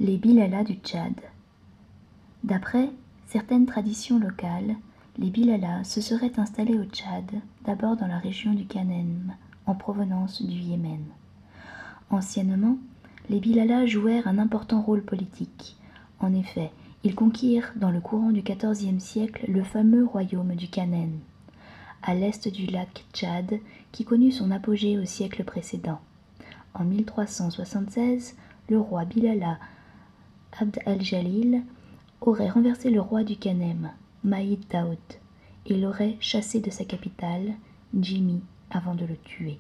Les Bilala du Tchad. D'après certaines traditions locales, les Bilala se seraient installés au Tchad, d'abord dans la région du Kanem, en provenance du Yémen. Anciennement, les Bilala jouèrent un important rôle politique. En effet, ils conquirent dans le courant du XIVe siècle le fameux royaume du Kanem, à l'est du lac Tchad, qui connut son apogée au siècle précédent. En 1376, le roi Bilala Abd al-Jalil aurait renversé le roi du Kanem, Maïd Daoud, et l'aurait chassé de sa capitale, Djimi, avant de le tuer.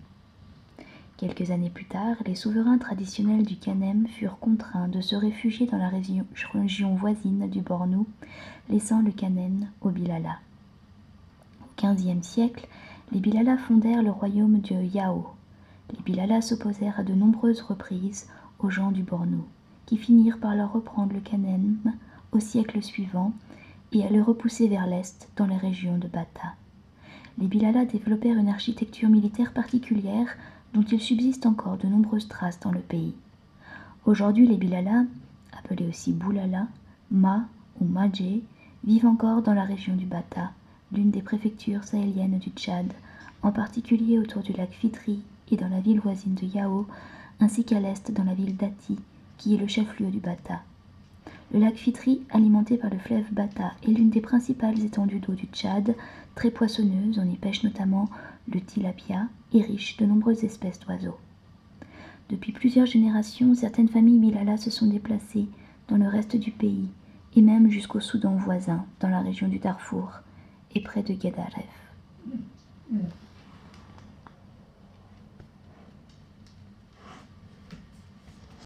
Quelques années plus tard, les souverains traditionnels du Kanem furent contraints de se réfugier dans la région voisine du Bornou, laissant le Kanem aux Bilala. Au XVe siècle, les Bilala fondèrent le royaume de Yao. Les Bilala s'opposèrent à de nombreuses reprises aux gens du Bornou, qui finirent par leur reprendre le Kanem au siècle suivant et à le repousser vers l'est dans la région de Bata. Les Bilala développèrent une architecture militaire particulière dont il subsiste encore de nombreuses traces dans le pays. Aujourd'hui, les Bilala, appelés aussi Boulala, Ma ou Madjé, vivent encore dans la région du Bata, l'une des préfectures sahéliennes du Tchad, en particulier autour du lac Fitri et dans la ville voisine de Yao, ainsi qu'à l'est dans la ville d'Ati, qui est le chef-lieu du Bata. Le lac Fitri, alimenté par le fleuve Bata, est l'une des principales étendues d'eau du Tchad, très poissonneuse, on y pêche notamment le tilapia et riche de nombreuses espèces d'oiseaux. Depuis plusieurs générations, certaines familles Bilala se sont déplacées dans le reste du pays, et même jusqu'au Soudan voisin, dans la région du Darfour, et près de Guédaref.